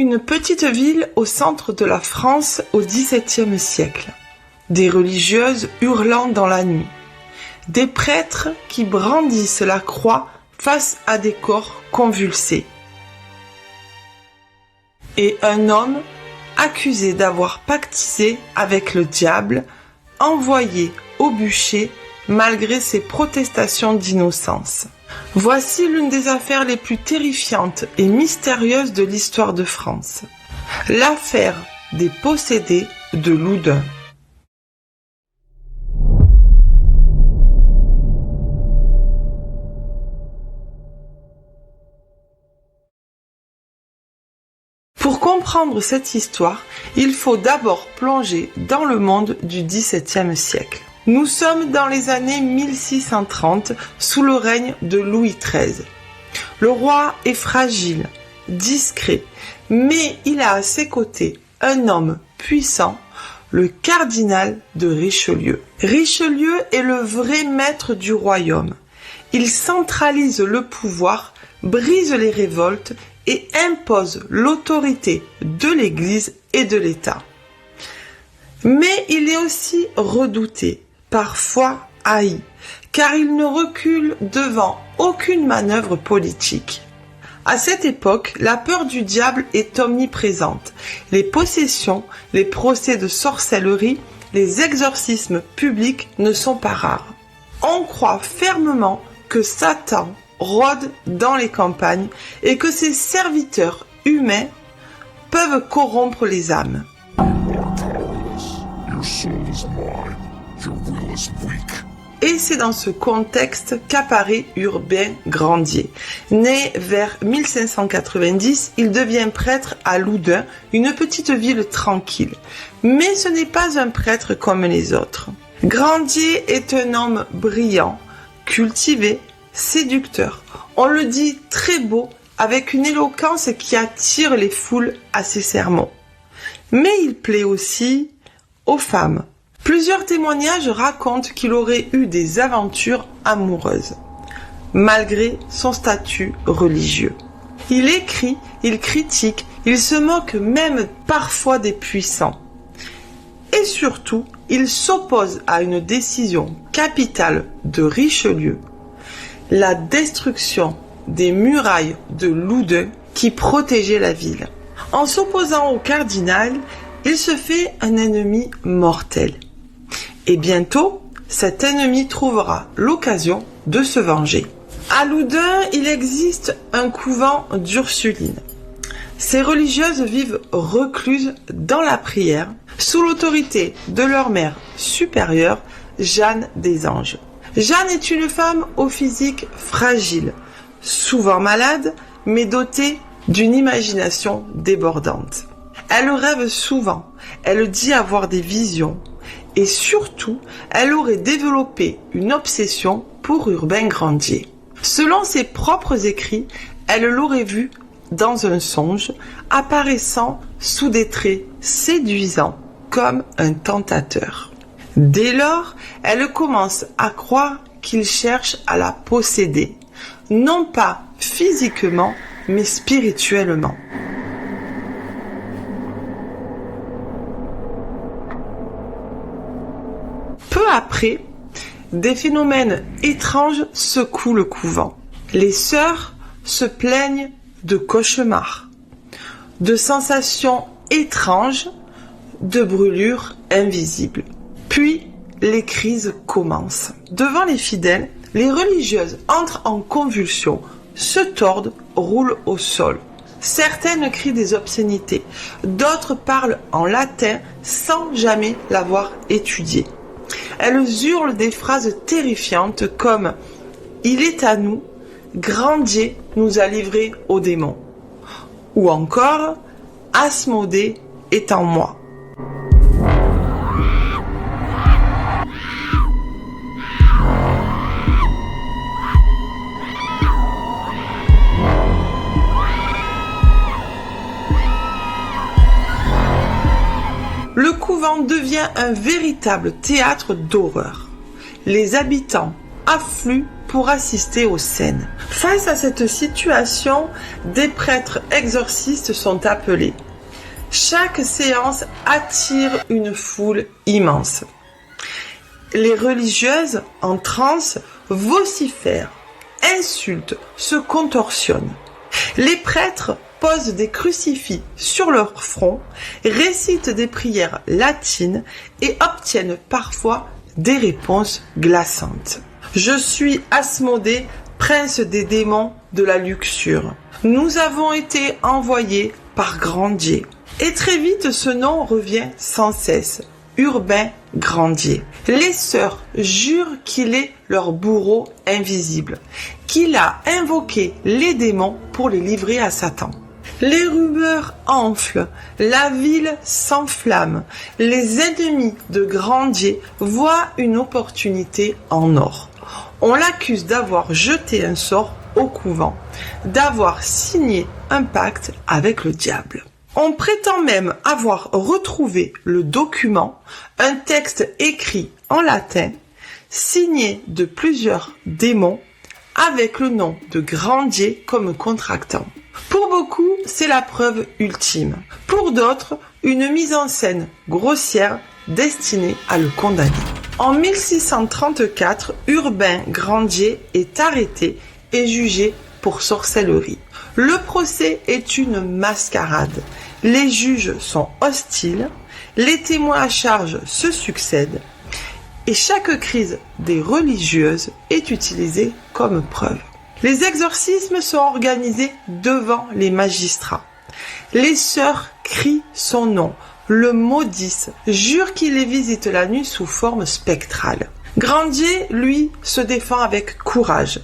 Une petite ville au centre de la France au XVIIe siècle. Des religieuses hurlant dans la nuit. Des prêtres qui brandissent la croix face à des corps convulsés. Et un homme accusé d'avoir pactisé avec le diable, envoyé au bûcher malgré ses protestations d'innocence. Voici l'une des affaires les plus terrifiantes et mystérieuses de l'histoire de France. L'affaire des possédés de Loudun. Pour comprendre cette histoire, il faut d'abord plonger dans le monde du XVIIe siècle. Nous sommes dans les années 1630, sous le règne de Louis XIII. Le roi est fragile, discret, mais il a à ses côtés un homme puissant, le cardinal de Richelieu. Richelieu est le vrai maître du royaume. Il centralise le pouvoir, brise les révoltes et impose l'autorité de l'Église et de l'État. Mais il est aussi redouté, parfois haï, car il ne recule devant aucune manœuvre politique. À cette époque, la peur du diable est omniprésente. Les possessions, les procès de sorcellerie, les exorcismes publics ne sont pas rares. On croit fermement que Satan rôde dans les campagnes et que ses serviteurs humains peuvent corrompre les âmes. Et c'est dans ce contexte qu'apparaît Urbain Grandier. Né vers 1590, il devient prêtre à Loudun, une petite ville tranquille. Mais ce n'est pas un prêtre comme les autres. Grandier est un homme brillant, cultivé, séducteur. On le dit très beau, avec une éloquence qui attire les foules à ses sermons. Mais il plaît aussi aux femmes. Plusieurs témoignages racontent qu'il aurait eu des aventures amoureuses, malgré son statut religieux. Il écrit, il critique, il se moque même parfois des puissants. Et surtout, il s'oppose à une décision capitale de Richelieu, la destruction des murailles de Loudun qui protégeaient la ville. En s'opposant au cardinal, il se fait un ennemi mortel. Et bientôt, cet ennemi trouvera l'occasion de se venger. À Loudun, il existe un couvent d'Ursulines. Ces religieuses vivent recluses dans la prière, sous l'autorité de leur mère supérieure, Jeanne des Anges. Jeanne est une femme au physique fragile, souvent malade, mais dotée d'une imagination débordante. Elle rêve souvent, elle dit avoir des visions, et surtout, elle aurait développé une obsession pour Urbain Grandier. Selon ses propres écrits, elle l'aurait vu dans un songe, apparaissant sous des traits séduisants comme un tentateur. Dès lors, elle commence à croire qu'il cherche à la posséder, non pas physiquement, mais spirituellement. Peu après, des phénomènes étranges secouent le couvent. Les sœurs se plaignent de cauchemars, de sensations étranges, de brûlures invisibles. Puis, les crises commencent. Devant les fidèles, les religieuses entrent en convulsion, se tordent, roulent au sol. Certaines crient des obscénités, d'autres parlent en latin sans jamais l'avoir étudié. Elles hurlent des phrases terrifiantes comme « Il est à nous, Grandier nous a livrés aux démons » ou encore « Asmodée est en moi ». Le couvent devient un véritable théâtre d'horreur. Les habitants affluent pour assister aux scènes. Face à cette situation, des prêtres exorcistes sont appelés. Chaque séance attire une foule immense. Les religieuses, en transe, vocifèrent, insultent, se contorsionnent. Les prêtres posent des crucifix sur leur front, récitent des prières latines et obtiennent parfois des réponses glaçantes. Je suis Asmodée, prince des démons de la luxure. Nous avons été envoyés par Grandier. Et très vite, ce nom revient sans cesse. Urbain Grandier. Les sœurs jurent qu'il est leur bourreau invisible, qu'il a invoqué les démons pour les livrer à Satan. Les rumeurs enflent, la ville s'enflamme, les ennemis de Grandier voient une opportunité en or. On l'accuse d'avoir jeté un sort au couvent, d'avoir signé un pacte avec le diable. On prétend même avoir retrouvé le document, un texte écrit en latin, signé de plusieurs démons, avec le nom de Grandier comme contractant. Pour beaucoup, c'est la preuve ultime. Pour d'autres, une mise en scène grossière destinée à le condamner. En 1634, Urbain Grandier est arrêté et jugé pour sorcellerie. Le procès est une mascarade. Les juges sont hostiles, les témoins à charge se succèdent et chaque crise des religieuses est utilisée comme preuve. Les exorcismes sont organisés devant les magistrats. Les sœurs crient son nom, le maudissent, jurent qu'il les visite la nuit sous forme spectrale. Grandier, lui, se défend avec courage.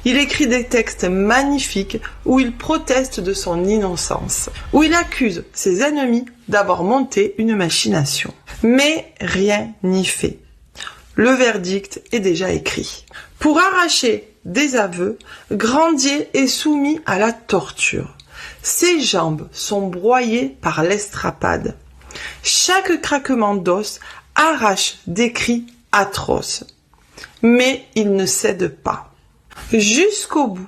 Il écrit des textes magnifiques où il proteste de son innocence, où il accuse ses ennemis d'avoir monté une machination. Mais rien n'y fait. Le verdict est déjà écrit. Pour arracher des aveux, Grandier est soumis à la torture. Ses jambes sont broyées par l'estrapade. Chaque craquement d'os arrache des cris atroces. Mais il ne cède pas. Jusqu'au bout,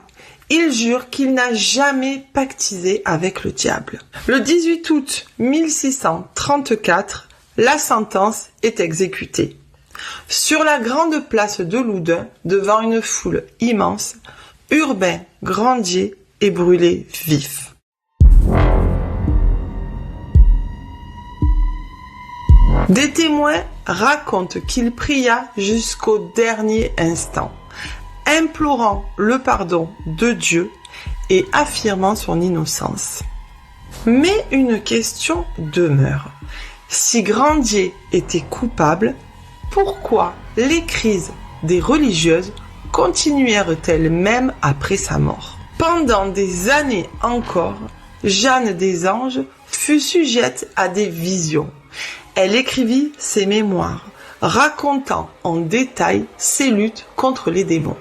il jure qu'il n'a jamais pactisé avec le diable. Le 18 août 1634, la sentence est exécutée. Sur la grande place de Loudun, devant une foule immense, Urbain Grandier est brûlé vif. Des témoins racontent qu'il pria jusqu'au dernier instant, implorant le pardon de Dieu et affirmant son innocence. Mais une question demeure. Si Grandier était coupable, pourquoi les crises des religieuses continuèrent-elles même après sa mort? Pendant des années encore, Jeanne des Anges fut sujette à des visions. Elle écrivit ses mémoires, racontant en détail ses luttes contre les démons.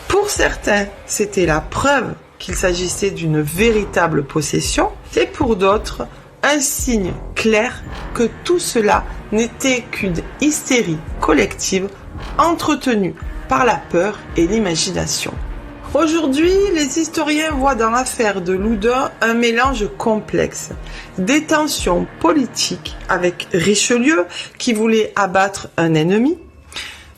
Pour certains, c'était la preuve qu'il s'agissait d'une véritable possession, et pour d'autres, un signe clair que tout cela n'était qu'une hystérie collective entretenue par la peur et l'imagination. Aujourd'hui, les historiens voient dans l'affaire de Loudun un mélange complexe. Des tensions politiques avec Richelieu qui voulait abattre un ennemi,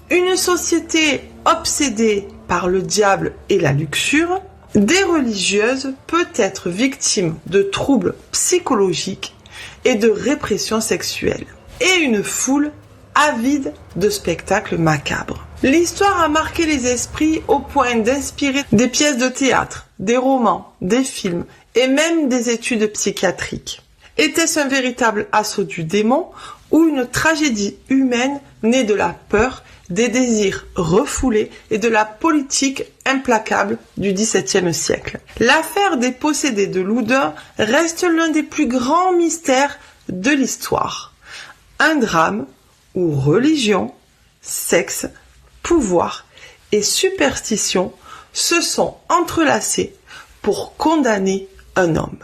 une société obsédée par le diable et la luxure, des religieuses peut-être victimes de troubles psychologiques et de répression sexuelle, et une foule avide de spectacles macabres. L'histoire a marqué les esprits au point d'inspirer des pièces de théâtre, des romans, des films et même des études psychiatriques. Était-ce un véritable assaut du démon ou une tragédie humaine née de la peur, des désirs refoulés et de la politique implacable du XVIIe siècle? L'affaire des possédés de Loudun reste l'un des plus grands mystères de l'histoire. Un drame où religion, sexe, pouvoir et superstition se sont entrelacés pour condamner un homme.